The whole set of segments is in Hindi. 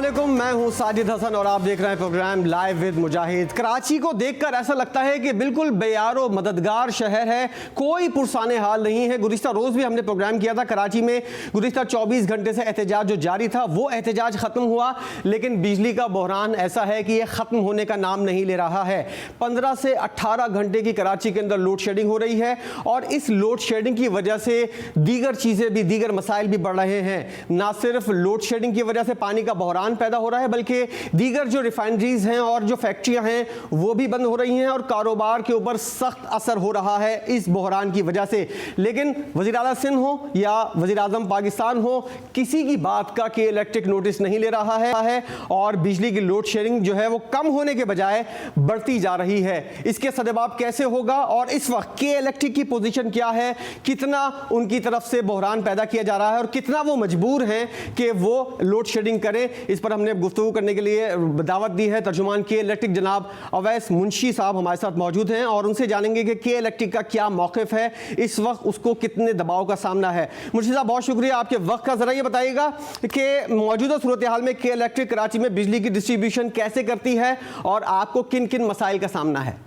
अस्सलामुअलैकुम, मैं हूं साजिद हसन और आप देख रहे हैं प्रोग्राम लाइव विद मुजाहिद। कराची को देखकर ऐसा लगता है कि बिल्कुल बेयारो मददगार शहर है, कोई पुरसाने हाल नहीं है। गुज़िश्ता रोज़ भी हमने प्रोग्राम किया था। कराची में गुज़िश्ता 24 घंटे से एहतजाज जो जारी था वो एहतजाज ख़त्म हुआ, लेकिन बिजली का बहरान ऐसा है कि यह ख़त्म होने का नाम नहीं ले रहा है। 15 से 18 घंटे की कराची के अंदर लोड शेडिंग हो रही है और इस लोड शेडिंग की वजह से दीगर चीज़ें भी, दीगर मसाइल भी बढ़ रहे हैं। ना सिर्फ लोड शेडिंग की वजह से पानी का बहरान पैदा हो रहा है, बल्कि दीगर जो रिफाइनरीज हैं और जो फैक्ट्रियां हैं वो भी बंद हो रही हैं और कारोबार के ऊपर सख्त असर हो रहा है इस बहरान की वजह से। लेकिन वज़ीर आला सिंध हो या वज़ीर आज़म पाकिस्तान हो, किसी की बात का के इलेक्ट्रिक नोटिस नहीं ले रहा है और बिजली की लोड शेडिंग जो है वो कम होने के बजाय बढ़ती जा रही है। इसके सदबाब कैसे होगा और इस वक्त के इलेक्ट्रिक की पोजीशन क्या है, कितना उनकी तरफ से बहरान पैदा किया जा रहा है और कितना वो मजबूर हैं कि वो लोड शेडिंग करें, इस पर हमने गुफ्तगू करने के लिए दावत दी है। तर्जुमान के इलेक्ट्रिक जनाब अवैस मुंशी साहब हमारे साथ मौजूद हैं और उनसे जानेंगे कि के इलेक्ट्रिक का क्या मौक़िफ़ है, इस वक्त उसको कितने दबाव का सामना है। मुंशी साहब, बहुत शुक्रिया आपके वक्त का। ज़रा ये बताइएगा कि मौजूदा सूरत हाल में के इलेक्ट्रिक कराची में बिजली की डिस्ट्रीब्यूशन कैसे करती है और आपको किन किन मसाइल का सामना है?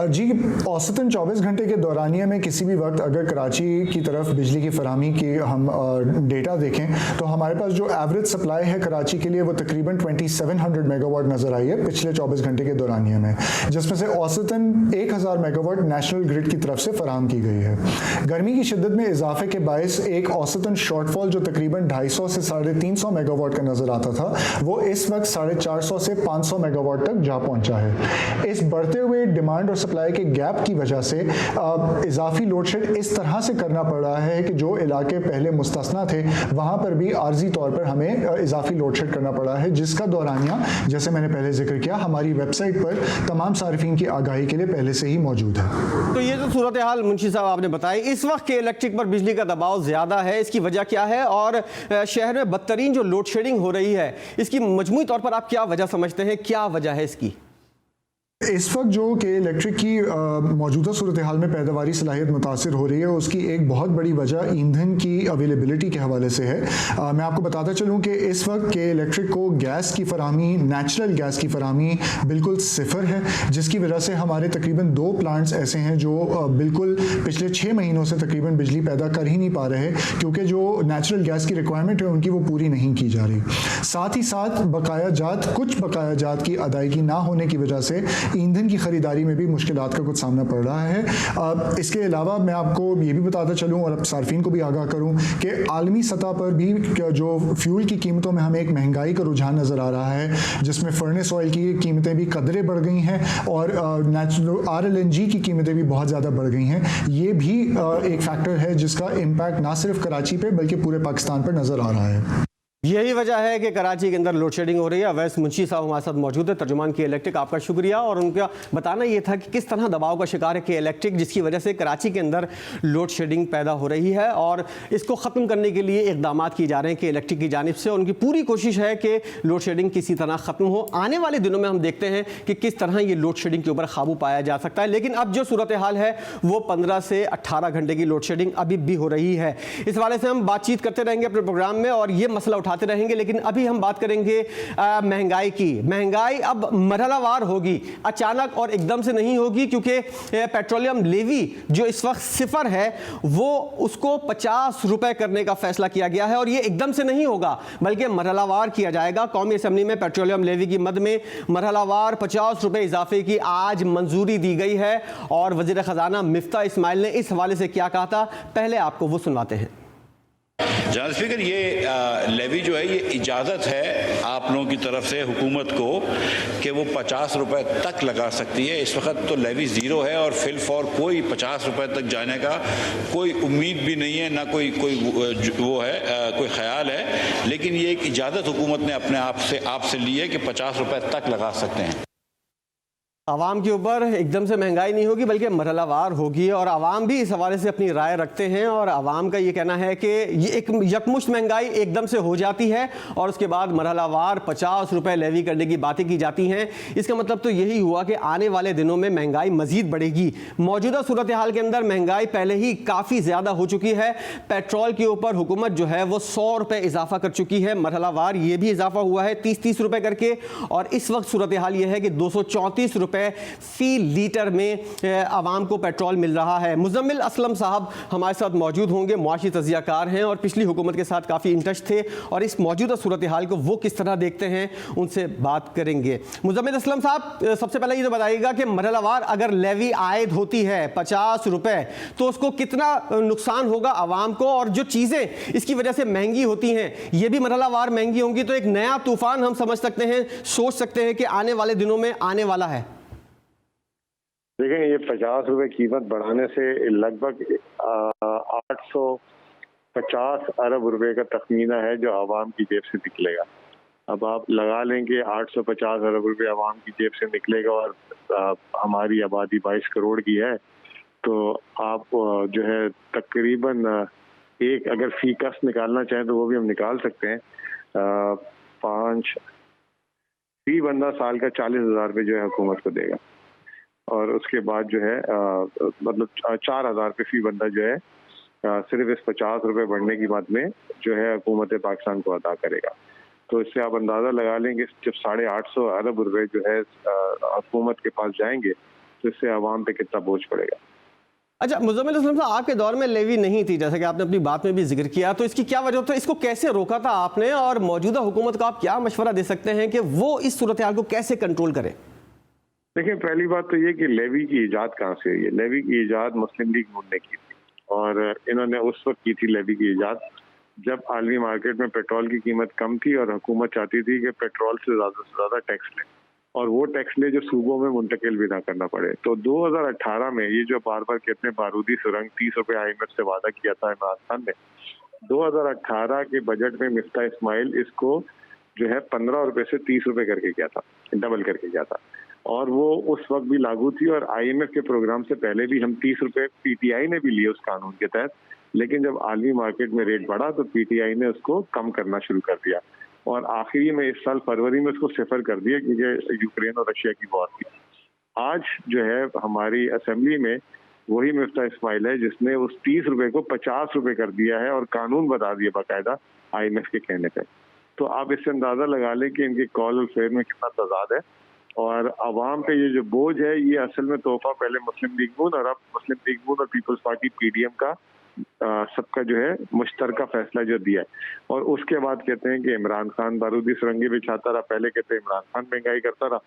जी, औसतन 24 घंटे के दौरानिया में किसी भी वक्त अगर कराची की तरफ बिजली की फराहमी की हम डेटा देखें तो हमारे पास जो एवरेज सप्लाई है कराची के लिए वो तकरीबन 2700 मेगावाट नज़र आई है पिछले 24 घंटे के दौरानिया में, जिसमें से औसतन 1000 मेगावाट नेशनल ग्रिड की तरफ से फराहम की गई है। गर्मी की शिद्दत में इजाफे के बायस एक औसतन शॉर्टफॉल जो तकरीबन 250 से 350 मेगावाट का नज़र आता था वो इस वक्त 450 से 500 मेगावाट तक जा पहुँचा है। इस बढ़ते हुए डिमांड और सप्लाई के गैप की वजह से इजाफी लोड शेड इस तरह से करना पड़ रहा है कि जो इलाके पहले मुस्तस्ना थे वहां पर भी आर्जी तौर पर हमें इजाफी लोड शेड करना पड़ा है, जिसका दौरानिया जैसे मैंने पहले जिक्र किया हमारी वेबसाइट पर तमाम सारिफीन की आगाही के लिए पहले से ही मौजूद है। तो ये जो सूरत हाल मुंशी साहब आपने बताई, इस वक्त के इलेक्ट्रिक पर बिजली का दबाव ज्यादा है, इसकी वजह क्या है और शहर में बदतरीन जो लोड शेडिंग हो रही है इसकी मजमूई तौर पर आप क्या वजह समझते हैं, क्या वजह है इसकी? इस वक्त जो कि इलेक्ट्रिक की मौजूदा सूरत हाल में पैदावारी सलाहियत मुतासिर हो रही है उसकी एक बहुत बड़ी वजह ईंधन की अवेलेबिलिटी के हवाले से है। मैं आपको बताता चलूँ कि इस वक्त के इलेक्ट्रिक को गैस की फराहमी, नेचुरल गैस की फराहमी बिल्कुल सिफर है, जिसकी वजह से हमारे तकरीबन 2 प्लांट्स ऐसे हैं जो बिल्कुल पिछले 6 महीनों से तकरीबन बिजली पैदा कर ही नहीं पा रहे क्योंकि जो नेचुरल गैस की रिक्वायरमेंट है उनकी वो पूरी नहीं की जा रही। साथ ही साथ कुछ बकाया जात की अदायगी ना होने की वजह से ईंधन की खरीदारी में भी मुश्किलात का कुछ सामना पड़ रहा है। इसके अलावा मैं आपको ये भी बताता चलूँ और अब सार्फिन को भी आगाह करूँ कि आलमी सतह पर भी जो फ्यूल की कीमतों में हमें एक महंगाई का रुझान नज़र आ रहा है, जिसमें फर्नेस ऑयल की कीमतें भी कदरे बढ़ गई हैं और RLNG की कीमतें भी बहुत ज़्यादा बढ़ गई हैं। ये भी एक फैक्टर है जिसका इम्पैक्ट ना सिर्फ कराची पे बल्कि पूरे पाकिस्तान पर नज़र आ रहा है। यही वजह है कि कराची के अंदर लोड शेडिंग हो रही है। अवैस मुंशी साहब हमारे साथ मौजूद है, तर्जुमान के इलेक्ट्रिक, आपका शुक्रिया। और उनका बताना ये था कि किस तरह दबाव का शिकार है के इलेक्ट्रिक, जिसकी वजह से कराची के अंदर लोड शेडिंग पैदा हो रही है और इसको ख़त्म करने के लिए इक़दाम किए जा रहे हैं कि इलेक्ट्रिक की जानिब से। उनकी पूरी कोशिश है कि लोड शेडिंग किसी तरह ख़त्म हो। आने वाले दिनों में हम देखते हैं कि किस तरह ये लोड शेडिंग के ऊपर काबू पाया जा सकता है। लेकिन अब जो सूरत हाल है वो 15 से 18 घंटे की लोड शेडिंग अभी भी हो रही है। इस हवाले से हम बातचीत करते रहेंगे अपने प्रोग्राम में और ये मसला उठाते रहेंगे। लेकिन अभी हम बात करेंगे महंगाई की। महंगाई अब मरहलावार होगी, अचानक और एकदम से नहीं होगी, क्योंकि पेट्रोलियम लेवी जो इस वक्त सिफर है वो उसको 50 रुपए करने का फैसला किया गया है और ये एकदम से नहीं होगा बल्कि मरहलावार किया जाएगा। कौमी असम्बली में पेट्रोलियम लेवी की मद में मरहलावार 50 रुपए इजाफे की आज मंजूरी दी गई है और वजीर खजाना मिफ्ता इस्माइल ने इस हवाले से क्या कहा था, पहले आपको वो सुनवाते हैं। जनरल स्पीकर, ये लेवी जो है ये इजाज़त है आप लोगों की तरफ से हुकूमत को कि वो 50 रुपए तक लगा सकती है। इस वक्त तो लेवी ज़ीरो है और फिल फॉर कोई 50 रुपए तक जाने का कोई उम्मीद भी नहीं है, ना कोई वो है कोई ख्याल है। लेकिन ये एक इजाज़त हुकूमत ने अपने आप से ली है कि 50 रुपए तक लगा सकते हैं। आवाम के ऊपर एकदम से महंगाई नहीं होगी बल्कि मरहलावार होगी और आवाम भी इस हवाले से अपनी राय रखते हैं और आवाम का ये कहना है कि ये एक यकमुश्त महंगाई एकदम से हो जाती है और उसके बाद मरहलावार 50 रुपए लेवी करने की बातें की जाती हैं। इसका मतलब तो यही हुआ कि आने वाले दिनों में महंगाई मजीद बढ़ेगी। मौजूदा सूरत हाल के अंदर महंगाई पहले ही काफ़ी ज़्यादा हो चुकी है। पेट्रोल के ऊपर हुकूमत जो है वो 100 रुपये इजाफा कर चुकी है, मरहलावार ये भी इजाफा हुआ है 30-30 रुपये करके और इस वक्त सूरत हाल ये है कि 234 रुपये फी लीटर में आवाम को पेट्रोल मिल रहा है। मुजम्मिल असलम साहब हमारे साथ मौजूद होंगे, मुआशी तजियाकार हैं और पिछली हुकूमत के साथ काफ़ी इन टच थे और इस मौजूदा सूरत हाल को वो किस तरह देखते हैं उनसे बात करेंगे। मुजम्मिल असलम साहब, सबसे पहले ये तो बताइएगा कि मरहलावार अगर लेवी आयद होती है 50 रुपये तो उसको कितना नुकसान होगा आवाम को और जो चीज़ें इसकी वजह से महंगी होती हैं ये भी मरहलावार महंगी होंगी तो एक नया तूफान हम समझ सकते हैं, सोच सकते हैं कि आने वाले दिनों में आने वाला है। देखें, ये 50 रुपए कीमत बढ़ाने से लगभग 850 अरब रुपए का तखमीना है जो आवाम की जेब से निकलेगा। अब आप लगा लें कि 850 अरब रुपए आवाम की जेब से निकलेगा और हमारी आबादी 22 करोड़ की है तो आप जो है तकरीबन एक अगर फी कस निकालना चाहें तो वो भी हम निकाल सकते हैं। 5 फी बंदा साल का 40,000 रुपये जो है हुकूमत को देगा और उसके बाद जो है मतलब 4,000 रुपये फी बंदा जो है सिर्फ इस 50 रुपये बढ़ने की बात में जो है हुकूमत पाकिस्तान को अदा करेगा। तो इससे आप अंदाज़ा लगा लेंगे जब 850 अरब रुपये जो है हुकूमत के पास जाएंगे तो इससे आवाम पे कितना बोझ पड़ेगा। अच्छा मुजम्मिल असलम साहब, आपके दौर में लेवी नहीं थी जैसा कि आपने अपनी बात में भी जिक्र किया, तो इसकी क्या वजह था, इसको कैसे रोका था आपने और मौजूदा हुकूमत को आप क्या मशवरा दे सकते हैं कि वो इस सूरत हाल को कैसे कंट्रोल करे? देखिए, पहली बात तो ये कि लेवी की ईजाद कहाँ से हुई है। लेवी की ईजाद मुस्लिम लीग नून ने की थी और इन्होंने उस वक्त की थी लेवी की ईजाद जब आलमी मार्केट में पेट्रोल की कीमत कम थी और हुकूमत चाहती थी कि पेट्रोल से ज़्यादा टैक्स ले और वो टैक्स ले जो सूबों में मुंतकिल भी ना करना पड़े। तो 2018 में ये जो बार बार कहते हैं बारूदी सुरंग 30 रुपये IMF से वादा किया था इमरान खान ने, 2018 के बजट में मिफ्ता इस्माइल इसको जो है 15 रुपये से 30 रुपये करके किया था, डबल करके किया था और वो उस वक्त भी लागू थी और IMF के प्रोग्राम से पहले भी हम 30 रुपये PTI ने भी लिए उस कानून के तहत, लेकिन जब आलमी मार्केट में रेट बढ़ा तो PTI ने उसको कम करना शुरू कर दिया और आखिरी में इस साल फरवरी में उसको सिफर कर दिया क्योंकि यूक्रेन और रशिया की वॉर थी। आज जो है हमारी असेंबली में वही मिफ्ता इस्माइल है जिसने उस 30 रुपये को 50 रुपये कर दिया है और कानून बता दिया बाकायदा IMF के कहने पे। तो आप इससे अंदाजा लगा लें कि इनके कॉल और फेयर में कितना तजाद है और आवाम पे ये जो बोझ है ये असल में तोहफा पहले मुस्लिम लीग नून और अब मुस्लिम लीग नून और पीपल्स पार्टी PDM का सबका जो है मुश्तरका फैसला जो दिया है और उसके बाद कहते हैं कि इमरान खान बारूदी सुरंगी बिछाता रहा, पहले कहते हैं इमरान खान महंगाई करता रहा।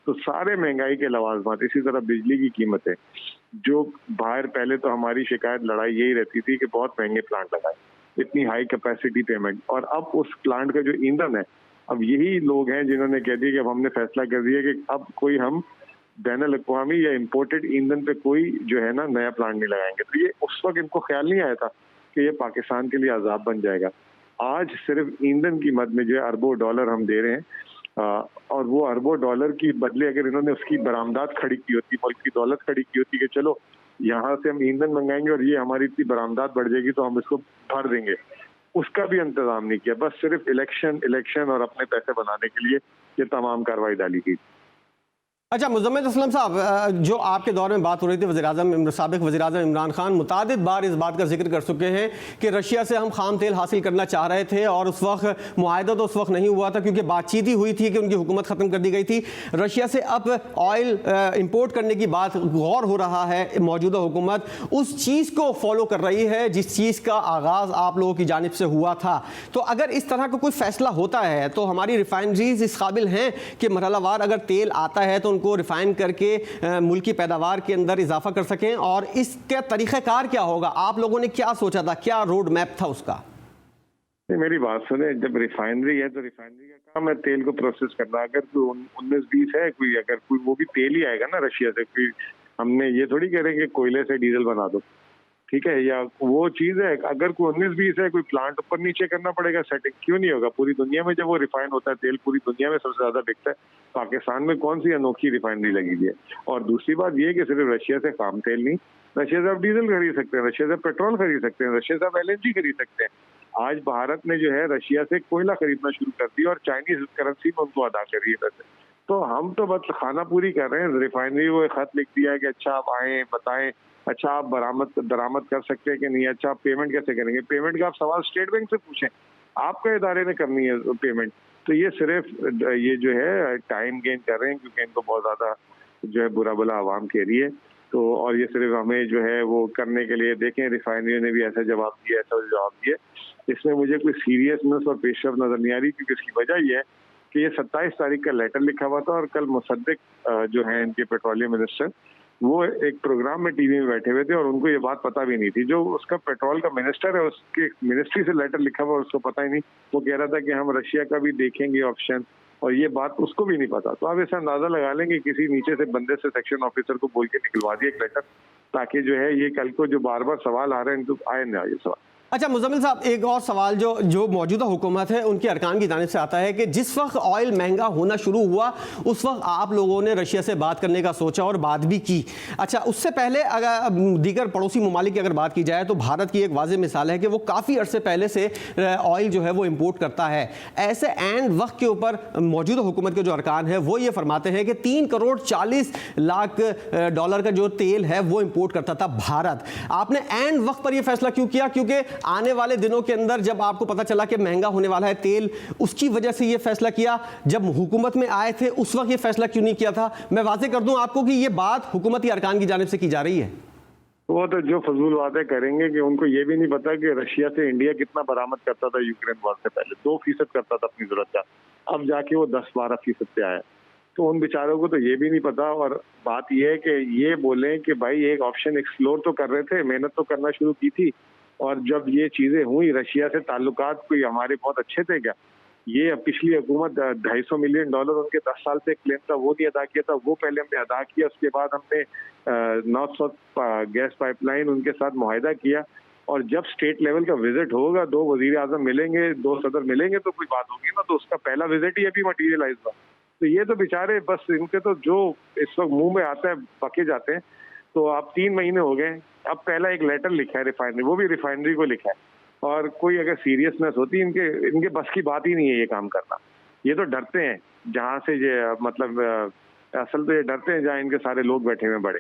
तो सारे महंगाई के लवाजमात, इसी तरह बिजली की कीमतें जो बाहर, पहले तो हमारी शिकायत लड़ाई यही रहती थी कि बहुत महंगे प्लांट लगाए, इतनी हाई कैपेसिटी पेमेंट, और अब उस प्लांट का जो ईंधन है, अब यही लोग हैं जिन्होंने कह दिया कि अब हमने फैसला कर दिया कि अब कोई हम बैनुल अक़वामी या इम्पोर्टेड ईंधन पे कोई जो है ना नया प्लांट नहीं लगाएंगे। तो ये उस वक्त इनको ख्याल नहीं आया था कि ये पाकिस्तान के लिए अजाब बन जाएगा। आज सिर्फ ईंधन की मद में जो है अरबों डॉलर हम दे रहे हैं और वो अरबों डॉलर की बदले अगर इन्होंने उसकी बरामदात खड़ी की होती, मुल्क की दौलत खड़ी की होती कि चलो यहाँ से हम ईंधन मंगाएंगे और ये हमारी इतनी बरामदात बढ़ जाएगी तो हम इसको भर देंगे, उसका भी इंतजाम नहीं किया। बस सिर्फ इलेक्शन और अपने पैसे बनाने के लिए ये तमाम कार्रवाई डाली गई। अच्छा मुजम्मिल असलम साहब, जो आपके दौर में बात हो रही थी, वज़ीर-ए-आज़म साबिक़ वज़ीर-ए-आज़म इमरान खान मुतादिद बार इस बात का जिक्र कर चुके हैं कि रशिया से हम खाम तेल हासिल करना चाह रहे थे और उस वक्त मुआहदा तो उस वक्त नहीं हुआ था क्योंकि बातचीत ही हुई थी कि उनकी हुकूमत ख़त्म कर दी गई थी। रशिया से अब ऑयल इम्पोर्ट करने की बात गौर हो रहा है, मौजूदा हुकूमत उस चीज़ को फॉलो कर रही है जिस चीज़ का आगाज़ आप लोगों की जानिब से हुआ था। तो अगर इस तरह का कोई फैसला होता है तो हमारी रिफाइनरीज इस काबिल हैं कि मरहलावार अगर तेल आता है तो को रिफाइन करके मुल्क की पैदावार के अंदर इजाफा कर सकें, और इसका तरीक़ाकार क्या होगा? आप लोगों ने क्या सोचा था, क्या रोड मैप था उसका? मेरी बात सुने, जब रिफाइनरी है तो रिफाइनरी का काम है तेल को प्रोसेस करना। अगर कोई 19-20 है कोई, अगर कोई वो भी तेल ही आएगा ना रशिया से, कोई हमने ये थोड़ी कह रहे कि कोयले से डीजल बना दो, ठीक है, या वो चीज है अगर कोई 19-20 है, कोई प्लांट ऊपर नीचे करना पड़ेगा, सेटिंग क्यों नहीं होगा? पूरी दुनिया में जब वो रिफाइन होता है तेल, पूरी दुनिया में सबसे ज्यादा बिकता है, पाकिस्तान में कौन सी अनोखी रिफाइनरी लगी हुई है? और दूसरी बात ये कि सिर्फ रशिया से फार्म तेल नहीं, रशिया से आप डीजल खरीद सकते हैं, रशिया से पेट्रोल खरीद सकते हैं, रशिया से आप LNG खरीद सकते हैं। आज भारत ने जो है रशिया से कोयला खरीदना शुरू कर दिया और चाइनीज करेंसी में उनको अदा कर रही है पैसे। तो हम तो बस खाना पूरी कर रहे हैं। रिफाइनरी को एक खत लिख दिया कि अच्छा आप आए बताएं, अच्छा आप दरामद कर सकते हैं कि नहीं, अच्छा आप पेमेंट कैसे करेंगे? पेमेंट का आप सवाल स्टेट बैंक से पूछें, आपका इदारे ने करनी है पेमेंट। तो ये सिर्फ ये जो है टाइम गेन कर रहे हैं क्योंकि इनको बहुत ज्यादा जो है बुरा भला आवाम कह रही है। तो और ये सिर्फ हमें जो है वो करने के लिए, देखें रिफाइनरी ने भी ऐसा जवाब दिया, ऐसा जवाब दिया। इसमें मुझे कोई सीरियसनेस और पेशरफ नजर नहीं आ रही क्योंकि इसकी वजह ये है कि ये 27 तारीख का लेटर लिखा हुआ था और कल मुसद्दिक जो है इनके पेट्रोलियम मिनिस्टर, वो एक प्रोग्राम में टीवी में बैठे हुए थे और उनको ये बात पता भी नहीं थी। जो उसका पेट्रोल का मिनिस्टर है उसके मिनिस्ट्री से लेटर लिखा हुआ उसको पता ही नहीं। वो कह रहा था कि हम रशिया का भी देखेंगे ऑप्शन, और ये बात उसको भी नहीं पता। तो आप ऐसा अंदाजा लगा लेंगे किसी नीचे से बंदे से सेक्शन ऑफिसर को बोल के निकलवा दिया एक लेटर, ताकि जो है ये कल को जो बार बार सवाल आ रहे हैं इनको आए ना ये सवाल। अच्छा मुजम्मिल साहब, एक और सवाल जो मौजूदा हुकूमत है उनके अरकान की जानिब से आता है कि जिस वक्त ऑयल महंगा होना शुरू हुआ उस वक्त आप लोगों ने रशिया से बात करने का सोचा और बात भी की। अच्छा, उससे पहले अगर दीगर पड़ोसी ममालिक की अगर बात की जाए तो भारत की एक वाज़ेह मिसाल है कि वो काफ़ी अरसे पहले से ऑयल जो है वो इम्पोर्ट करता है। ऐसे एंड वक्त के ऊपर मौजूदा हुकूमत के जो अरकान है वो ये फरमाते हैं कि 3 करोड़ 40 लाख डॉलर का जो तेल है वो इम्पोर्ट करता था भारत। आपने एंड वक्त पर यह फैसला क्यों किया? क्योंकि आने वाले दिनों के अंदर जब आपको पता चला कि महंगा होने वाला है तेल, उसकी वजह से यह फैसला किया? जब हुकूमत में आए थे उस वक्त यह फैसला क्यों नहीं किया था? मैं वाज़ेह कर दूं आपको कि यह बात हुकूमती अरकान की जानिब से की जा रही है। वो तो जो फजूल बातें करेंगे कि उनको ये भी नहीं पता कि रशिया से इंडिया कितना बरामद करता था यूक्रेन वॉर से पहले, 2% करता था अपनी जरूरत का, अब जाके वो 10-12% पे आया। तो उन बेचारों को तो ये भी नहीं पता। और बात ये है कि ये बोले कि भाई एक ऑप्शन एक्सप्लोर तो कर रहे थे, मेहनत तो करना शुरू की थी, और जब ये चीजें हुई रशिया से ताल्लुकात कोई हमारे बहुत अच्छे थे क्या? ये पिछली हुकूमत $250 मिलियन उनके 10 साल से क्लेम था वो नहीं अदा किया था, वो पहले हमने अदा किया। उसके बाद हमने नॉर्थ साउथ गैस पाइपलाइन उनके साथ मुआहिदा किया। और जब स्टेट लेवल का विजिट होगा, 2 वजीर आजम मिलेंगे, 2 सदर मिलेंगे तो कोई बात होगी ना। तो उसका पहला विजिट ही अभी मटीरियलाइज हुआ। तो ये तो बेचारे बस इनके तो जो इस वक्त मुंह में आता है पके जाते हैं। तो आप 3 महीने हो गए, अब पहला एक लेटर लिखा है रिफाइनरी, वो भी रिफाइनरी को लिखा है। और कोई अगर सीरियसनेस होती, इनके बस की बात ही नहीं है ये काम करना। ये तो डरते हैं जहां से ये मतलब असल तो ये डरते हैं जहां इनके सारे लोग बैठे हुए बड़े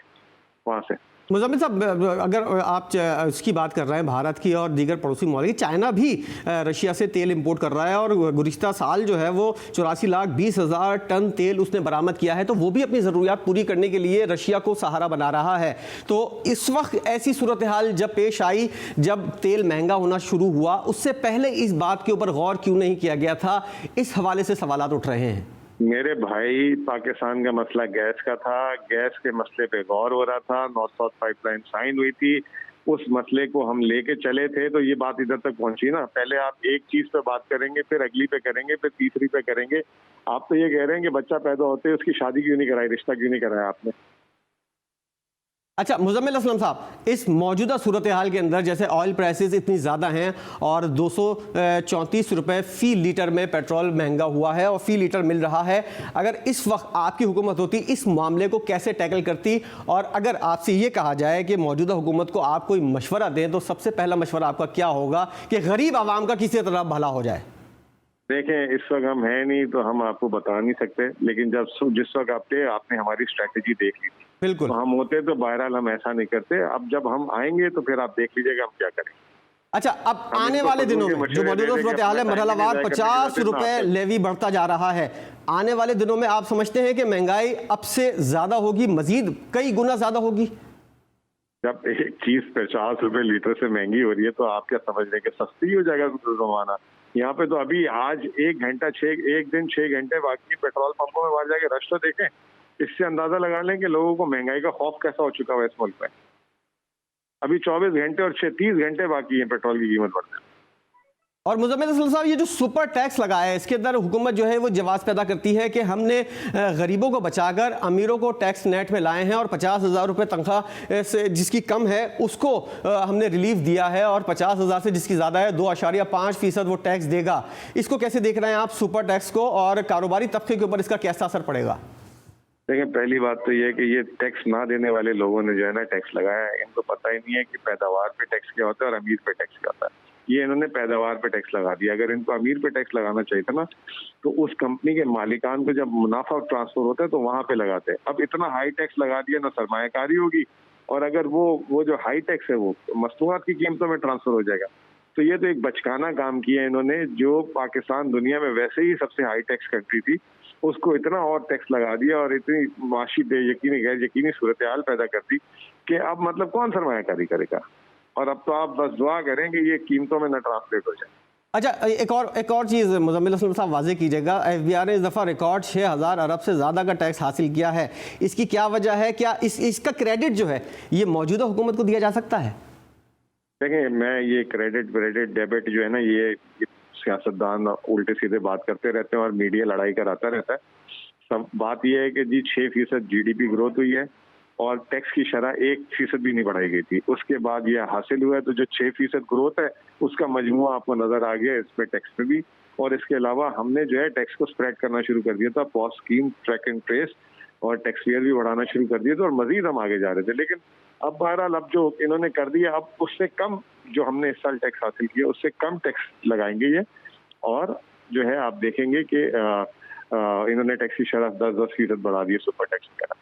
वहां से। मुज़म्मिल साहब, अगर आप इसकी बात कर रहे हैं भारत की और दीगर पड़ोसी ममालिक, चाइना भी रशिया से तेल इंपोर्ट कर रहा है और गुज़िश्ता साल जो है वो 84,20,000 टन तेल उसने बरामद किया है। तो वो भी अपनी ज़रूरियात पूरी करने के लिए रशिया को सहारा बना रहा है। तो इस वक्त ऐसी सूरत हाल जब पेश आई, जब तेल महंगा होना शुरू हुआ, उससे पहले इस बात के ऊपर गौर क्यों नहीं किया गया था? इस हवाले से सवालात उठ रहे हैं। मेरे भाई, पाकिस्तान का मसला गैस का था, गैस के मसले पे गौर हो रहा था, नॉर्थ साउथ पाइपलाइन साइन हुई थी, उस मसले को हम लेके चले थे। तो ये बात इधर तक पहुंची ना। पहले आप एक चीज पे बात करेंगे, फिर अगली पे करेंगे, फिर तीसरी पे करेंगे। आप तो ये कह रहे हैं कि बच्चा पैदा होते ही उसकी शादी क्यों नहीं कराई, रिश्ता क्यों नहीं कराया आपने? अच्छा मुजम्मिल असलम साहब, इस मौजूदा सूरत हाल के अंदर जैसे ऑयल प्राइसेस इतनी ज़्यादा हैं और 234 रुपये फ़ी लीटर में पेट्रोल महंगा हुआ है और फ़ी लीटर मिल रहा है, अगर इस वक्त आपकी हुकूमत होती इस मामले को कैसे टैकल करती? और अगर आपसे ये कहा जाए कि मौजूदा हुकूमत को आप कोई मशवरा दें तो सबसे पहला मशवरा आपका क्या होगा कि गरीब आवाम का किसी तरह भला हो जाए? देखें, इस वक्त हम हैं नहीं तो हम आपको बता नहीं सकते, लेकिन जिस वक्त आपने हमारी स्ट्रैटेजी देख ली थी, बिल्कुल तो हम होते तो बहरहाल हम ऐसा नहीं करते। अब जब हम आएंगे तो फिर आप देख लीजिएगा हम क्या करेंगे। अच्छा, अब आने वाले दिनों में जो मौजूदा सूरत हाल है, मरहलावार 50 रुपए लेवी बढ़ता जा रहा है। आने वाले दिनों में आप समझते हैं कि महंगाई अब से ज्यादा होगी, मजीद कई गुना ज्यादा होगी? जब एक चीज 50 रुपए लीटर से महंगी हो रही है तो आप क्या समझ रहे हैं कि सस्ती हो जाएगा जमाना? यहाँ पे तो अभी आज एक दिन 6 घंटे बाकी पेट्रोल पंपों में बाहर जाके रश तो देखें। इससे अंदाजा लगा लें कि लोगों को महंगाई का खौफ कैसा हो चुका है इस मुल्क में। अभी 24 घंटे और 30 घंटे बाकी है पेट्रोल की कीमत बढ़ने। और मुज़म्मिल असलम साहब, ये जो सुपर टैक्स लगाया है, इसके अंदर हुकूमत जो है वो जवाब पैदा करती है कि हमने गरीबों को बचाकर अमीरों को टैक्स नेट में लाए हैं और 50,000 रुपये तनख्वाह से जिसकी कम है उसको हमने रिलीफ दिया है, और 50,000 से जिसकी ज़्यादा है 2.5% वो टैक्स देगा। इसको कैसे देख रहे हैं आप सुपर टैक्स को, और कारोबारी तबके के ऊपर इसका कैसा असर पड़ेगा? देखिए, पहली बात तो ये है कि ये टैक्स ना देने वाले लोगों ने जो है ना टैक्स लगाया है, इनको पता ही नहीं है कि पैदावार पे टैक्स क्या होता है और अमीर पे टैक्स क्या होता है। ये इन्होंने पैदावार पे टैक्स लगा दिया। अगर इनको अमीर पे टैक्स लगाना चाहिए था ना, तो उस कंपनी के मालिकान को जब मुनाफा ट्रांसफर होता है तो वहां पे लगाते हैं। अब इतना हाई टैक्स लगा दिया, ना सरमायाकारी होगी, और अगर वो जो हाई टैक्स है वो मस्तूआत की कीमतों में ट्रांसफर हो जाएगा। तो ये तो एक बचकाना काम किया इन्होंने। जो पाकिस्तान दुनिया में वैसे ही सबसे हाई टैक्स कंट्री थी, उसको इतना और टैक्स लगा दिया और इतनी माशी बेयकीनी गैर यकीनी सूरत हाल पैदा कर दी कि अब मतलब कौन सरमायाकारी करेगा। और अब तो आप बस दुआ करें कि ये कीमतों में न ट्रांसलेट हो जाए। अच्छा, एक और चीज़ मुज़म्मिल असलम साहब वाज़ेह कीजिएगा, FBI ने इस दफ़ा रिकॉर्ड 6,000 अरब से ज़्यादा का टैक्स हासिल किया है। इसकी क्या वजह है? क्या इसका क्रेडिट जो है ये मौजूदा हुकूमत को दिया जा सकता है? देखिए, मैं ये क्रेडिट डेबिट जो है ना, ये सियासतदान उल्टे सीधे बात करते रहते हैं और मीडिया लड़ाई कराता रहता है। सब बात यह है कि जी 6% GDP ग्रोथ हुई है और टैक्स की शरह 1% भी नहीं बढ़ाई गई थी। उसके बाद ये हासिल हुआ है, तो जो 6% ग्रोथ है उसका मजमुआ आपको नजर आ गया इस पे टैक्स पे भी। और इसके अलावा हमने जो है टैक्स को स्प्रेड करना शुरू कर दिया था, pause scheme, track and trace, और टैक्स फेयर भी बढ़ाना शुरू कर दिया था, और मजीद हम आगे जा रहे थे। लेकिन अब बहरहाल अब जो इन्होंने कर दिया, अब उससे कम जो हमने इस साल टैक्स हासिल किया उससे कम टैक्स लगाएंगे ये। और जो है आप देखेंगे कि इन्होंने टैक्स की शरह 10% बढ़ा दी सुपर टैक्स वगैरह।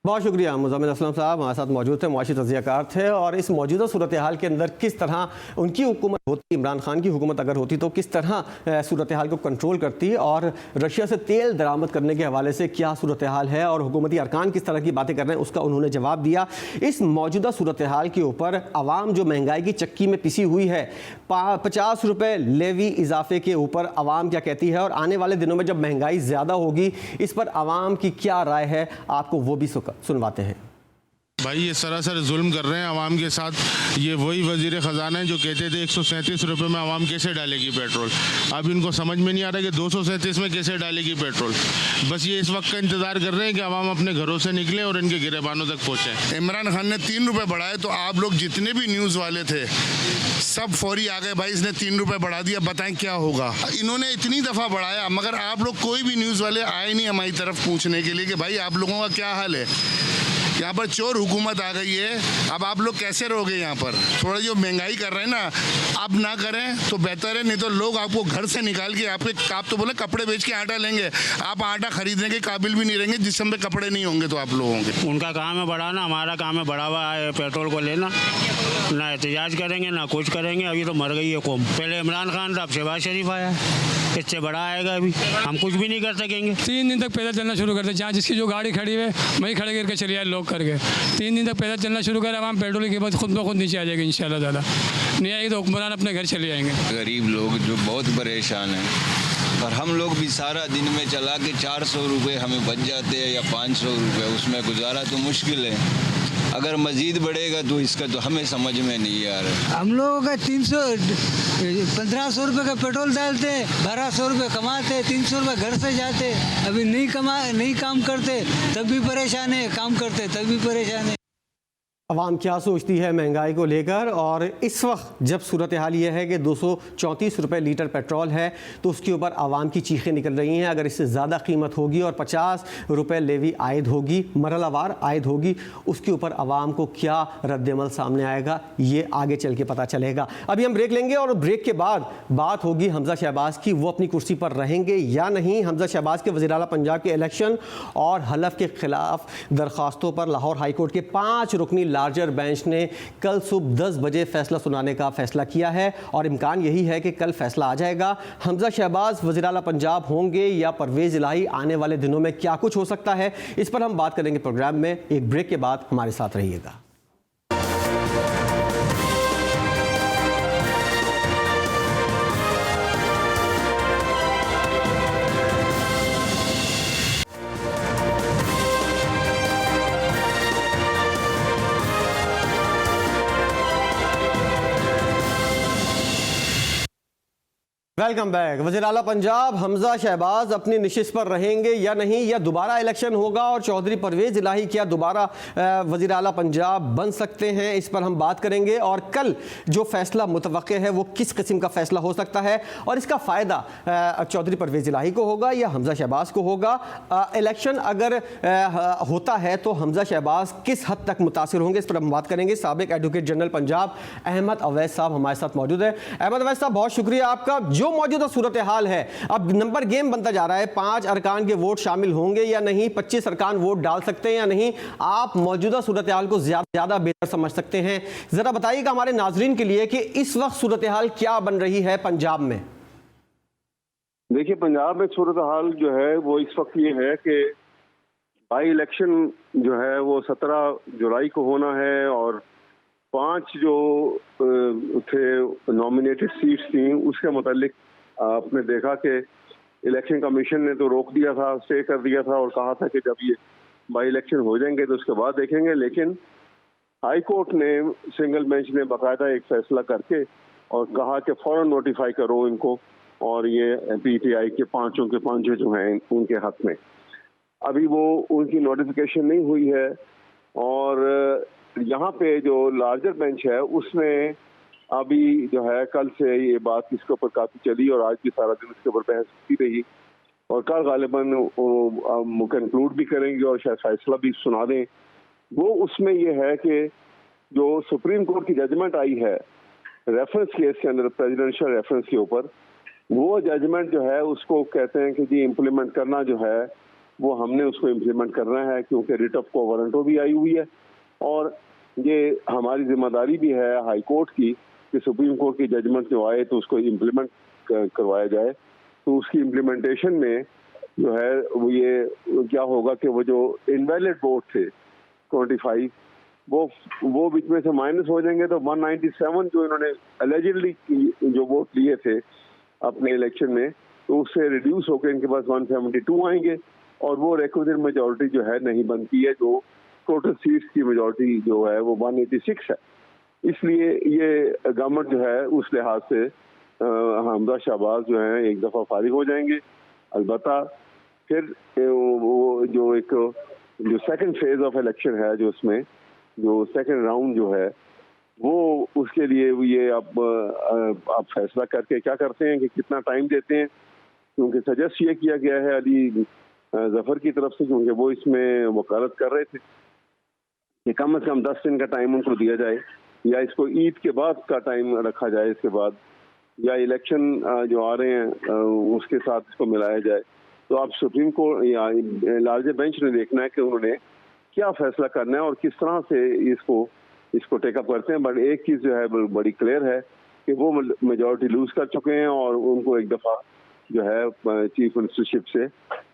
बहुत शुक्रिया मुज़म्मिल असलम साहब, हमारे साथ मौजूद थे, मुआशी तज़कियाकार थे, और इस मौजूदा सूरत हाल के अंदर किस तरह उनकी हुकूमत होती, इमरान खान की हुकूमत अगर होती तो किस तरह सूरत हाल को कंट्रोल करती, और रशिया से तेल दरामद करने के हवाले से क्या सूरत हाल है और हुकूमती अरकान किस तरह की बातें कर रहे हैं, उसका उन्होंने जवाब दिया। इस मौजूदा सूरत हाल के ऊपर आवाम जो महंगाई की चक्की में पिसी हुई है, 50 रुपये लेवी इजाफे के ऊपर आवाम क्या कहती है, और आने वाले दिनों में जब महंगाई ज़्यादा होगी इस पर आवाम की क्या राय है, आपको वो भी सुनवाते हैं। भाई ये सरासर जुल्म कर रहे हैं आवाम के साथ। ये वही वजीर ख़जाना है जो कहते थे 137 रुपये में आवाम कैसे डालेगी पेट्रोल। अब इनको समझ में नहीं आ रहा कि 237 में कैसे डालेगी पेट्रोल। बस ये इस वक्त का इंतज़ार कर रहे हैं कि आवाम अपने घरों से निकले और इनके गिरेबानों तक पहुँचे। इमरान खान ने 3 रुपये बढ़ाए तो आप लोग जितने भी न्यूज़ वाले थे सब फौरी आ गए, भाई इसने 3 रुपये बढ़ा दिया, बताएं क्या होगा। इन्होंने इतनी दफ़ा बढ़ाया मगर आप लोग कोई भी न्यूज़ वाले आए नहीं हमारी तरफ पूछने के लिए कि भाई आप लोगों का क्या हाल है। यहाँ पर चोर हुकूमत आ गई है, अब आप लोग कैसे रहोगे यहाँ पर। थोड़ा जो महंगाई कर रहे हैं ना, आप ना करें तो बेहतर है, नहीं तो लोग आपको घर से निकाल के आप तो बोले कपड़े बेच के आटा लेंगे, आप आटा खरीदने के काबिल भी नहीं रहेंगे जिस समय कपड़े नहीं होंगे तो आप लोगों के। उनका काम है बढ़ाना, हमारा काम है बढ़ावा है पेट्रोल को लेना। ना एहतजाज करेंगे ना कुछ करेंगे, अभी तो मर गई है कौम। पहले इमरान खान था, अब शहबाज शरीफ आया, इससे बड़ा आएगा, अभी हम कुछ भी नहीं कर सकेंगे। 3 दिन तक पैदल चलना शुरू करते, जहाँ जिसकी जो गाड़ी खड़ी है वहीं खड़े करके चले जाए लोग करके। 3 दिन तक पैदल चलना शुरू करें, आवाम पेट्रोल की कीमत खुद ब खुद नीचे आ जाएगी इंशाल्लाह ताला। नहीं आएगी तो हुक्मरान अपने घर चले जाएंगे। गरीब लोग जो बहुत परेशान हैं, और हम लोग भी सारा दिन में चला के 400 रुपये हमें बच जाते हैं या 500 रुपये, उसमें गुजारा तो मुश्किल है। अगर मज़ीद बढ़ेगा तो इसका तो हमें समझ में नहीं आ रहा। हम लोगों का 1500 रुपये का पेट्रोल डालते, 1200 रुपये कमाते, 300 रुपये घर से जाते। अभी नहीं काम करते तब भी परेशान है, काम करते तब भी परेशान है। अवाम क्या सोचती है महंगाई को लेकर, और इस वक्त जब सूरत हाल ये है कि 234 रुपये लीटर पेट्रोल है तो उसके ऊपर आवाम की चीखें निकल रही हैं। अगर इससे ज़्यादा कीमत होगी और 50 रुपये लेवी आयद होगी, मरहलावार आयद होगी, उसके ऊपर आवाम को क्या रद्दमल सामने आएगा ये आगे चल के पता चलेगा। अभी हम ब्रेक लेंगे और ब्रेक के बाद बात होगी हमजा शहबाज की, वो अपनी कुर्सी पर रहेंगे या नहीं। हमजा शहबाज के वज़ीर आला पंजाब के इलेक्शन और हलफ के खिलाफ दरख्वास्तों पर लाहौर हाई कोर्ट के 5 रुकनी लार्जर बेंच ने कल सुबह 10 बजे फैसला सुनाने का फैसला किया है, और इम्कान यही है कि कल फैसला आ जाएगा। हमजा शहबाज वज़ीर आला पंजाब होंगे या परवेज़ इलाही, आने वाले दिनों में क्या कुछ हो सकता है, इस पर हम बात करेंगे प्रोग्राम में। एक ब्रेक के बाद हमारे साथ रहिएगा। Welcome back. वज़ीर आला पंजाब हमजा शहबाज अपनी निशिस्त पर रहेंगे या नहीं, या दोबारा इलेक्शन होगा और चौधरी परवेज इलाही क्या दोबारा वज़ीर आला पंजाब बन सकते हैं, इस पर हम बात करेंगे। और कल जो फैसला मुतवक्के है वो किस किस्म का फैसला हो सकता है और इसका फ़ायदा चौधरी परवेज इलाही को होगा या हमजा शहबाज को होगा। इलेक्शन अगर होता है तो हमजा शहबाज किस हद तक मुतासिर होंगे, इस पर हम बात करेंगे। साबिक एडवोकेट जनरल पंजाब अहमद अवैस साहब हमारे साथ मौजूद है। अहमद अवैस साहब, बहुत शुक्रिया आपका। जो मौजूदा सूरत हाल है, अब नंबर गेम बनता जा रहा है, 5 अरकान के वोट शामिल होंगे या नहीं, 25 अरकान वोट डाल सकते हैं या नहीं, आप मौजूदा सूरत हाल को ज्यादा बेहतर समझ सकते हैं। जरा बताइएगा हमारे नाजरीन के लिए कि इस वक्त सूरत हाल क्या बन रही है पंजाब में। देखिए, पंजाब में सूरत हाल जो है वो इस वक्त ये है कि बाई इलेक्शन जो है वो 17 जुलाई को होना है और 5 जो थे नॉमिनेटेड सीट्स थी उसके मुतालिक आपने देखा कि इलेक्शन कमीशन ने तो रोक दिया था, स्टे कर दिया था और कहा था कि जब ये बाई इलेक्शन हो जाएंगे तो उसके बाद देखेंगे। लेकिन हाई कोर्ट ने, सिंगल बेंच ने बाकायदा एक फैसला करके और कहा कि फौरन नोटिफाई करो इनको और ये पीटीआई के पांचों जो हैं उनके हक में। अभी वो उनकी नोटिफिकेशन नहीं हुई है और यहाँ पे जो लार्जर बेंच है उसने अभी जो है कल से ये बात इसके ऊपर काफी चली और आज भी सारा दिन इसके ऊपर बहस होती रही और कल गालिबन वो कंक्लूड भी करेंगे और शायद फैसला भी सुना दें। वो उसमें ये है कि जो सुप्रीम कोर्ट की जजमेंट आई है रेफरेंस केस के अंदर, प्रेसिडेंशियल रेफरेंस के ऊपर, वो जजमेंट जो है उसको कहते हैं कि जी इम्प्लीमेंट करना जो है वो हमने उसको इम्प्लीमेंट करना है क्योंकि रिट ऑफ कोवारंटो भी आई हुई है और ये हमारी जिम्मेदारी भी है हाई कोर्ट की कि सुप्रीम कोर्ट की जजमेंट जो आए तो उसको इम्प्लीमेंट करवाया जाए। तो उसकी इम्प्लीमेंटेशन में जो है वो ये क्या होगा कि वो जो इनवैलिड वोट थे 25 वो बीच में से माइनस हो जाएंगे तो 197 जो इन्होंने एलिजिबली जो वोट लिए थे अपने इलेक्शन में तो उससे रिड्यूस होकर इनके पास 172 आएंगे और वो रिक्विजिट मेजॉरिटी जो है नहीं बनती है, जो टोटल सीट्स की मेजॉरिटी जो है वो 186 है। इसलिए ये गवर्नमेंट जो है उस लिहाज से हमजा शहबाज जो है एक दफ़ा फारिग हो जाएंगे। अलबत्ता फिर वो जो सेकंड फेज ऑफ इलेक्शन है जो उसमें जो सेकंड राउंड जो है वो उसके लिए ये आप फैसला करके क्या करते हैं कि कितना टाइम देते हैं, क्योंकि सजेस्ट ये किया गया है अली जफर की तरफ से, क्योंकि वो इसमें वकालत कर रहे थे कि कम से कम 10 दिन का टाइम उनको दिया जाए या इसको ईद के बाद का टाइम रखा जाए इसके बाद, या इलेक्शन जो आ रहे हैं उसके साथ इसको मिलाया जाए। तो आप सुप्रीम कोर्ट या लार्जर बेंच ने देखना है कि उन्होंने क्या फैसला करना है और किस तरह से इसको टेकअप करते हैं। बट एक चीज़ जो है बड़ी क्लियर है कि वो मेजॉरिटी लूज कर चुके हैं और उनको एक दफ़ा जो है चीफ मिनिस्टरशिप से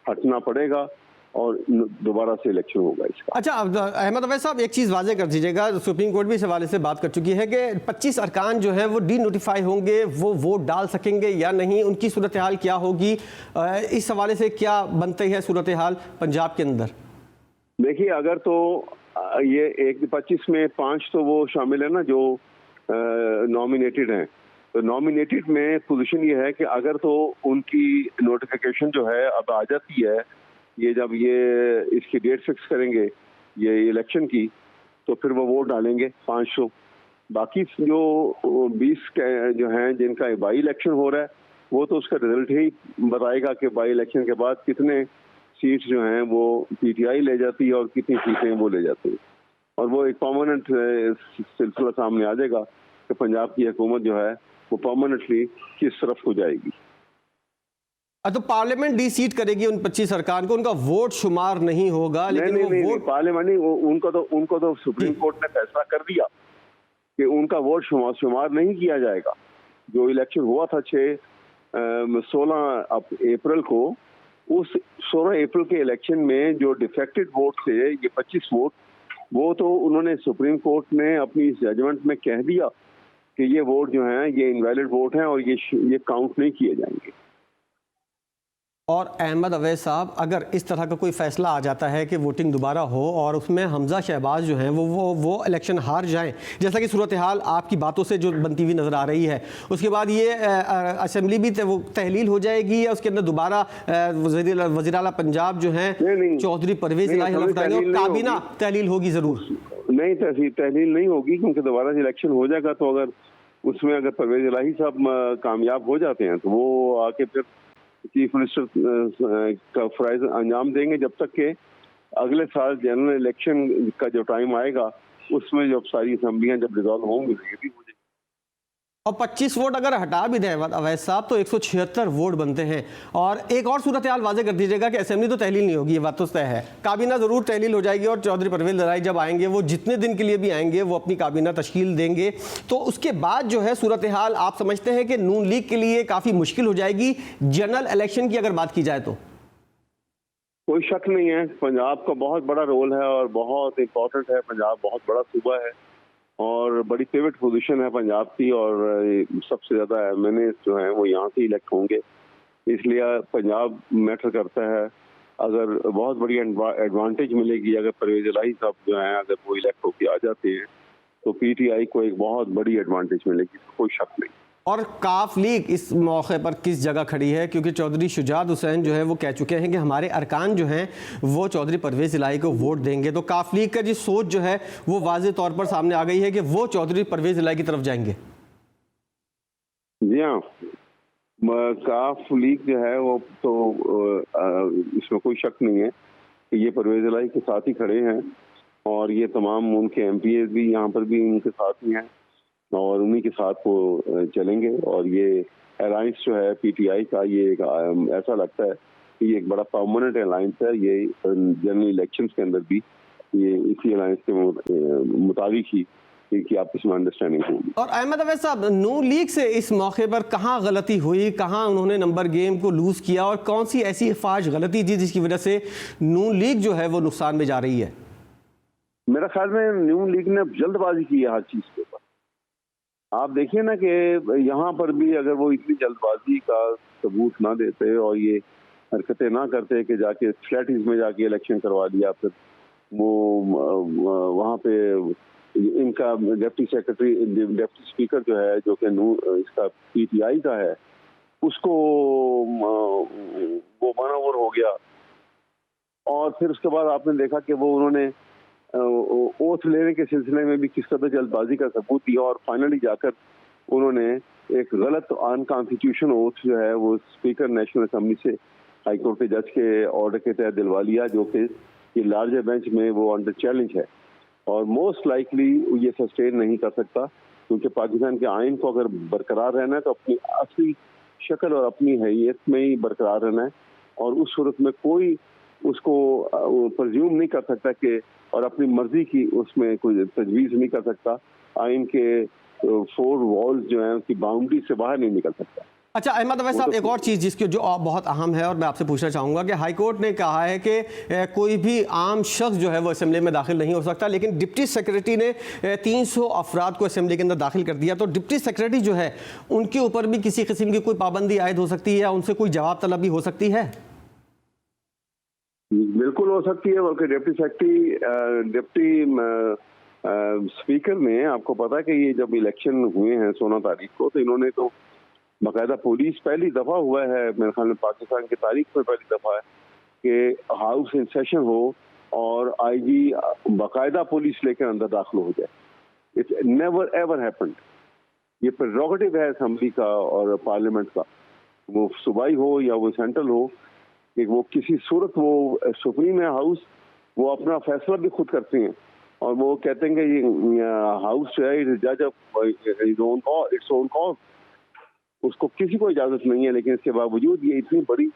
हटना पड़ेगा और दोबारा से इलेक्शन होगा इसका। अच्छा अहमद अवैस साहब, एक चीज़ वाजे कर दीजिएगा, सुप्रीम कोर्ट भी इस हवाले से बात कर चुकी है कि 25 अरकान जो है वो डी नोटिफाई होंगे, वो वोट डाल सकेंगे या नहीं, उनकी सूरत हाल क्या होगी, इस हवाले से क्या बनती है सूरत हाल पंजाब के अंदर? देखिए, अगर तो ये 25 में 5 तो वो शामिल है ना जो नॉमिनेटेड हैं, तो नॉमिनेटेड में पोजीशन ये है कि अगर तो उनकी नोटिफिकेशन जो है अब आ जाती है, ये जब ये इसकी डेट फिक्स करेंगे ये इलेक्शन की, तो फिर वो वोट डालेंगे 500। बाकी जो 20 जो हैं जिनका बाई इलेक्शन हो रहा है वो तो उसका रिजल्ट ही बताएगा कि बाई इलेक्शन के बाद कितने सीट्स जो हैं वो पीटीआई ले जाती है और कितनी सीटें वो ले जाती है, और वो एक परमानेंट सिलसिला सामने आ जाएगा कि पंजाब की हुकूमत जो है वो परमानेंटली किस तरफ को जाएगी। तो पार्लियामेंट डी सीट करेगी उन 25 अरकान को, उनका वोट शुमार नहीं होगा। लेकिन नहीं, पार्लियामेंट नहीं, उनको तो सुप्रीम कोर्ट ने फैसला कर दिया कि उनका वोट शुमार नहीं किया जाएगा। जो इलेक्शन हुआ था 16 अप्रैल को, उस 16 अप्रैल के इलेक्शन में जो डिफेक्टेड वोट थे ये 25 वोट, वो तो उन्होंने सुप्रीम कोर्ट ने अपनी जजमेंट में कह दिया कि ये वोट जो हैं ये इनवैलिड वोट हैं और ये काउंट नहीं किए जाएंगे। और अहमद अवैस साहब, अगर इस तरह का कोई फैसला आ जाता है कि वोटिंग दोबारा हो और उसमें हमजा शहबाज जो हैं वो इलेक्शन हार जाएं, जैसा कि सूरत हाल आपकी बातों से जो बनती हुई नज़र आ रही है, उसके बाद ये असेंबली भी वो तहलील हो जाएगी या उसके अंदर दोबारा वज़ीर आला पंजाब जो हैं चौधरी परवेज़ इलाही हलफ उठाएंगे और काबीना तहलील होगी ज़रूर? नहीं, तहलील नहीं होगी, क्योंकि दोबारा से इलेक्शन हो जाएगा तो अगर उसमें अगर परवेज़ इलाही साहब कामयाब हो जाते हैं तो वो आके फिर चीफ मिनिस्टर का फ़राइज़ अंजाम देंगे, जब तक के अगले साल जनरल इलेक्शन का जो टाइम आएगा उसमें जब सारी असम्बलियाँ जब रिजॉल्व होंगी ये भी हो जाएगी। और 25 वोट अगर हटा भी दें अवैस साहब तो 176 वोट बनते हैं। और एक और सूरत हाल वाज़े कर दीजिएगा कि असेंबली तो तहलील नहीं होगी, ये बात तो तय है, काबीना ज़रूर तहलील हो जाएगी और चौधरी परवेज़ इलाही जब आएंगे वो जितने दिन के लिए भी आएंगे वो अपनी काबीना तश्कील देंगे। तो उसके बाद जो है सूरत हाल आप समझते हैं कि नून लीग के लिए काफ़ी मुश्किल हो जाएगी जनरल इलेक्शन की अगर बात की जाए तो? कोई शक नहीं है, पंजाब का बहुत बड़ा रोल है और बहुत इम्पोर्टेंट है। पंजाब बहुत बड़ा सूबा है और बड़ी पिवट पोजीशन है पंजाब की, और सबसे ज़्यादा MNA जो हैं वो यहाँ से इलेक्ट होंगे, इसलिए पंजाब मैटर करता है। अगर बहुत बड़ी एडवांटेज मिलेगी अगर परवेज़ इलाही साहब जो हैं अगर वो इलेक्ट होकर आ जाते हैं तो PTI को एक बहुत बड़ी एडवांटेज मिलेगी, तो कोई शक नहीं। और काफ लीग इस मौके पर किस जगह खड़ी है, क्योंकि चौधरी शुजात हुसैन जो है वो कह चुके हैं कि हमारे अरकान जो हैं वो चौधरी परवेज़ इलाही को वोट देंगे, तो काफ लीग का जिस सोच जो है वो वाज़े तौर पर सामने आ गई है कि वो चौधरी परवेज़ इलाही की तरफ जाएंगे। जी हाँ, काफ लीग जो है वो तो इसमें कोई शक नहीं है कि ये परवेज़ इलाही के साथ ही खड़े हैं और ये तमाम उनके MPs भी यहाँ पर भी उनके साथ ही हैं और उन्हीं के साथ वो चलेंगे। और ये अलायंस जो है PTI का, ये ऐसा लगता है कि ये एक बड़ा परमानेंट अलायंस है। ये जनरल इलेक्शंस के अंदर भी ये इसी अलायंस के मुताबिक ही कि आपस में अंडरस्टैंडिंग होगी। और अहमद अवैस साहब, नून लीग से इस मौके पर कहाँ गलती हुई, कहाँ उन्होंने नंबर गेम को लूज किया और कौन सी ऐसी फाश गलती थी जिसकी वजह से नून लीग जो है वो नुकसान में जा रही है? मेरा ख्याल में नून लीग ने जल्दबाजी की है हर चीज के ऊपर। आप देखिए ना कि यहाँ पर भी अगर वो इतनी जल्दबाजी का सबूत ना देते और ये हरकतें ना करते कि जाके फ्लैटिस में जाके इलेक्शन करवा दिया, फिर वो वहाँ पे इनका डिप्टी स्पीकर जो है जो कि इसका PTI का है उसको वो मानवर हो गया। और फिर उसके बाद आपने देखा कि वो उन्होंने ओथ लेने के सिलसिले में भी किस कदर जल्दबाजी का सबूत दिया और फाइनली जाकर उन्होंने एक गलत अनकॉन्स्टिट्यूशन ओथ जो है वो स्पीकर नेशनल असेंबली से हाई कोर्ट के जज के ऑर्डर के तहत दिलवा लिया, जो कि ये लार्जर बेंच में वो अंडर चैलेंज है और मोस्ट लाइकली ये सस्टेन नहीं कर सकता, क्योंकि पाकिस्तान के आइन को अगर बरकरार रहना है तो अपनी असली शक्ल और अपनी हैसियत में ही बरकरार रहना है और उस सूरत में कोई उसको प्रज्यूम नहीं कर सकता कि और अपनी मर्जी की उसमें कोई तजवीज़ नहीं कर सकता, आइन के 4 वॉल्स जो हैं उसकी बाउंड्री से बाहर नहीं निकल सकता। अच्छा अहमद अवैस साहब, एक और चीज़ जिसकी जो बहुत अहम है और मैं आपसे पूछना चाहूँगा कि हाई कोर्ट ने कहा है कि कोई भी आम शख्स जो है वो असेंबली में दाखिल नहीं हो सकता, लेकिन डिप्टी सेक्रेटरी ने 300 अफराद को असेंबली के अंदर दाखिल कर दिया, तो डिप्टी सेक्रेटरी जो है उनके ऊपर भी किसी किस्म की कोई पाबंदी आयद हो सकती है या उनसे कोई जवाब तलबी हो सकती है? बिल्कुल हो सकती है, बल्कि डिप्टी स्पीकर ने, आपको पता है कि ये जब इलेक्शन हुए हैं 16 तारीख को, तो इन्होंने तो बाकायदा पुलिस, पहली दफ़ा हुआ है मेरे ख्याल में पाकिस्तान की तारीख में पहली दफ़ा है कि हाउस इन सेशन हो और IG बाकायदा पुलिस लेकर अंदर दाखिल हो जाए। It's never ever happened. ये प्रेरोगेटिव है असेंबली का और पार्लियामेंट का, वो सूबाई हो या वो सेंट्रल हो, कि वो किसी सूरत वो सुप्रीम है हाउस, वो अपना फैसला भी खुद करते हैं और वो कहते हैं कि ये हाउस जो है जज ऑफ इट्स ओन कॉज, उसको किसी को इजाजत नहीं है। लेकिन इसके बावजूद ये इतनी बड़ी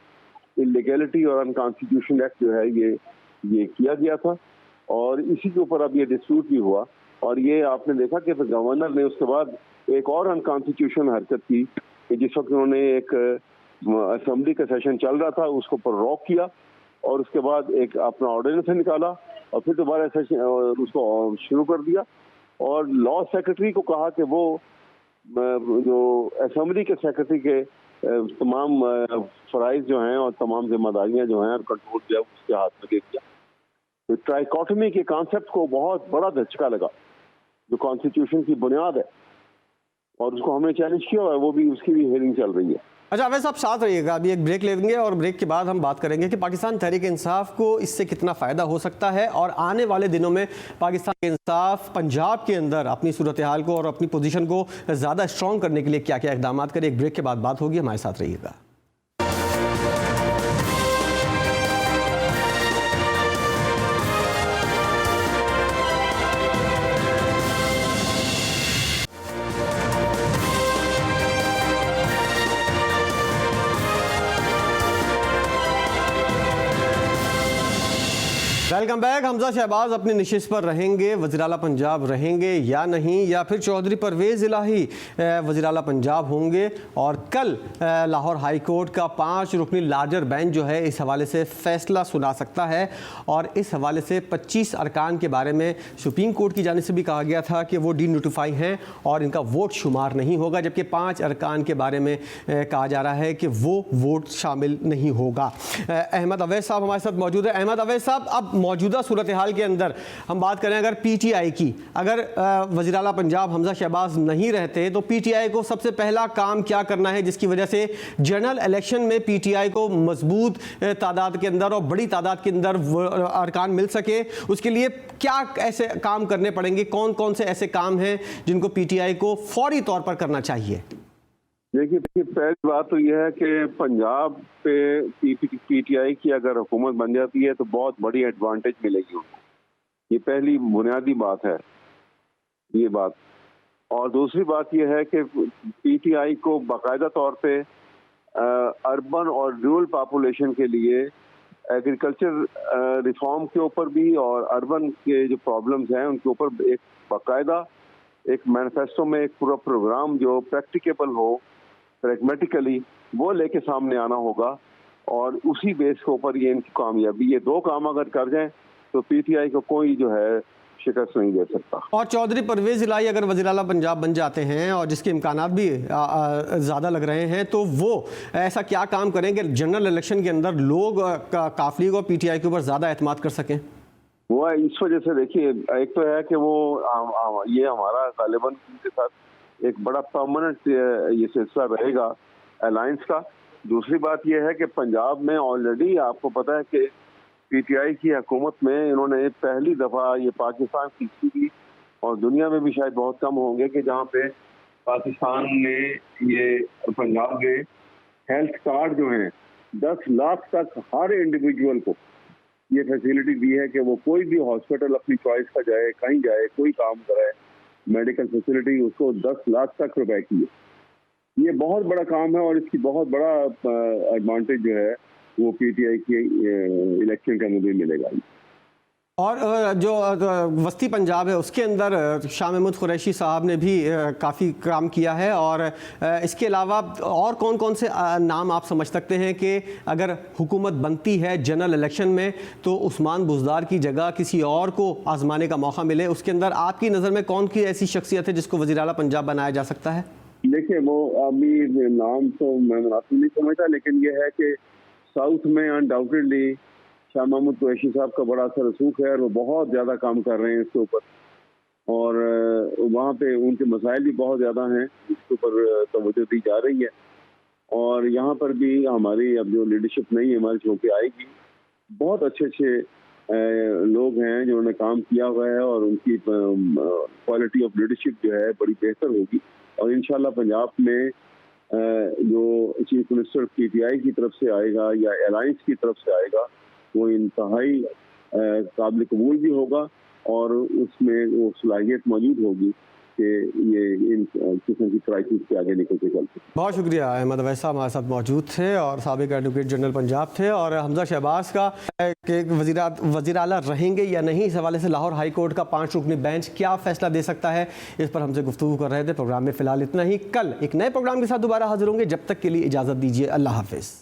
इलीगैलिटी और अनकॉन्स्टिट्यूशनल एक्ट जो है ये किया गया था और इसी के ऊपर अब ये डिस्प्यूट भी हुआ और ये आपने देखा कि गवर्नर ने उसके बाद एक और अनकॉन्स्टिट्यूशनल हरकत की कि जिस वक्त उन्होंने एक असेंबली का सेशन चल रहा था उसको पर रॉक किया और उसके बाद एक अपना ऑर्डिनेंस निकाला और फिर दोबारा सेशन उसको शुरू कर दिया और लॉ सेक्रेटरी को कहा कि वो जो असेंबली के सेक्रेटरी के तमाम फ़राइज़ जो हैं और तमाम जिम्मेदारियां जो हैं और कंट्रोल जो है उसके हाथ में दे दिया। तो ट्राइकोटमी के कॉन्सेप्ट को बहुत बड़ा धचका लगा, जो कॉन्स्टिट्यूशन की बुनियाद है, और उसको हमने चैलेंज किया हुआ है, वो भी उसकी भी हियरिंग चल रही है। अच्छा अवैस साहब साथ रहिएगा, अभी एक ब्रेक लेंगे और ब्रेक के बाद हम बात करेंगे कि पाकिस्तान तहरीक इंसाफ को इससे कितना फ़ायदा हो सकता है और आने वाले दिनों में पाकिस्तान के इंसाफ पंजाब के अंदर अपनी सूरत हाल को और अपनी पोजीशन को ज़्यादा स्ट्रॉन्ग करने के लिए क्या क्या इकदाम करे। एक ब्रेक के बाद बात होगी, हमारे साथ रहिएगा। Welcome back. हमजा शहबाज अपनी नशिस्त पर रहेंगे, वज़ीर-ए-आला पंजाब रहेंगे या नहीं, या फिर चौधरी परवेज़ इलाही वज़ीर-ए-आला पंजाब होंगे। और कल लाहौर हाई कोर्ट का 5 रुकनी लार्जर बेंच जो है इस हवाले से फ़ैसला सुना सकता है और इस हवाले से 25 अरकान के बारे में सुप्रीम कोर्ट की जानिब से भी कहा गया था कि वो डी नोटिफाई हैं और इनका वोट शुमार नहीं होगा, जबकि 5 अरकान के बारे में कहा जा रहा है कि वो वोट शामिल नहीं होगा। अहमद अवैस साहब हमारे साथ मौजूद है। अहमद अवैस साहब, अब मौजूदा सूरत हाल के अंदर हम बात करें अगर पीटीआई की, अगर वज़ीर-ए-आला पंजाब हमजा शहबाज नहीं रहते तो पीटीआई को सबसे पहला काम क्या करना है जिसकी वजह से जनरल इलेक्शन में पीटीआई को मजबूत तादाद के अंदर और बड़ी तादाद के अंदर अरकान मिल सके? उसके लिए क्या ऐसे काम करने पड़ेंगे, कौन कौन से ऐसे काम हैं जिनको पीटीआई को फौरी तौर पर करना चाहिए? देखिए, पहली बात तो यह है कि पंजाब पे पीटीआई की अगर हुकूमत बन जाती है तो बहुत बड़ी एडवांटेज मिलेगी उनको। ये पहली बुनियादी बात है ये बात। और दूसरी बात यह है कि पीटीआई को बाकायदा तौर पे अर्बन और रूरल पॉपुलेशन के लिए एग्रीकल्चर रिफॉर्म के ऊपर भी और अर्बन के जो प्रॉब्लम्स हैं उनके ऊपर एक बाकायदा एक मैनिफेस्टो में एक पूरा प्रोग्राम जो प्रैक्टिकेबल हो, प्रैग्मेटिकली वो लेके सामने आना होगा और उसी बेस के ऊपर ये इनकी कामयाबी, ये 2 काम अगर कर जाएं तो पीटीआई को कोई जो है शिकस्त नहीं दे सकता। और चौधरी परवेज़ इलाही अगर वज़ीर-ए-आला पंजाब बन जाते हैं और जिसके इम्कानात भी ज़्यादा लग रहे हैं, तो वो ऐसा क्या काम करेंगे जनरल इलेक्शन के अंदर लोग काफिले को पीटीआई के ऊपर ज़्यादा एतमाद कर सकें? वो इस वजह से देखिए, एक तो है कि वो ये हमारा तालिबान के साथ एक बड़ा परमानेंट ये सिलसिला रहेगा अलायंस का। दूसरी बात ये है कि पंजाब में ऑलरेडी आपको पता है कि पीटीआई की हुकूमत में इन्होंने पहली दफ़ा ये पाकिस्तान की थी और दुनिया में भी शायद बहुत कम होंगे कि जहाँ पे पाकिस्तान ने ये पंजाब के हेल्थ कार्ड जो हैं 10 लाख तक हर इंडिविजुअल को ये फैसिलिटी दी है कि वो कोई भी हॉस्पिटल अपनी चॉइस का जाए, कहीं जाए, कोई काम कराए, मेडिकल फैसिलिटी उसको 10 लाख तक रुपए की है। ये बहुत बड़ा काम है और इसकी बहुत बड़ा एडवांटेज जो है वो पीटीआई के इलेक्शन का मुझे मिलेगा। और जो वस्ती पंजाब है उसके अंदर शाह महमूद कुरैशी साहब ने भी काफ़ी काम किया है और इसके अलावा और कौन कौन से नाम आप समझ सकते हैं कि अगर हुकूमत बनती है जनरल इलेक्शन में तो उस्मान बुज़दार की जगह किसी और को आजमाने का मौका मिले? उसके अंदर आपकी नज़र में कौन की ऐसी शख्सियत है जिसको वज़ीर-ए-आला पंजाब बनाया जा सकता है? देखिए, वो अभी नाम तो मैं मुनासिब नहीं समझता, लेकिन ये है कि साउथ में अनडाउटेडली शाह महमूद कुरैशी साहब का बड़ा असर रसूख है और वो बहुत ज़्यादा काम कर रहे हैं इसके ऊपर और वहाँ पे उनके मसाइल भी बहुत ज़्यादा हैं जिसके ऊपर तवज्जो दी जा रही है। और यहाँ पर भी हमारी अब जो लीडरशिप नहीं इमर्ज होकर आएगी, बहुत अच्छे अच्छे लोग हैं जिन्होंने काम किया हुआ है और उनकी क्वालिटी ऑफ लीडरशिप जो है बड़ी बेहतर होगी और इंशाल्लाह पंजाब में जो चीफ मिनिस्टर पीटीआई की तरफ से आएगा या अलायंस की तरफ से आएगा वो इंतहाई काबिल कबूल भी होगा और उसमें वो सलाहियत मौजूद होगी कि ये इन किस्म की क्राइसिस के आगे निकल के चलते। बहुत शुक्रिया। अहमद अवैस साहब हमारे साथ मौजूद थे और साबिक एडवोकेट जनरल पंजाब थे। और हमजा शहबाज का कि वज़ीर-ए-आला रहेंगे या नहीं, इस हवाले से लाहौर हाई कोर्ट का 5 रुकनी बेंच क्या फैसला दे सकता है, इस पर हमसे गुफ्तगू कर रहे थे। प्रोग्राम में फ़िलहाल इतना ही। कल एक नए प्रोग्राम के साथ दोबारा हाजिर होंगे। जब तक के लिए इजाज़त दीजिए। अल्लाह हाफ़िज़।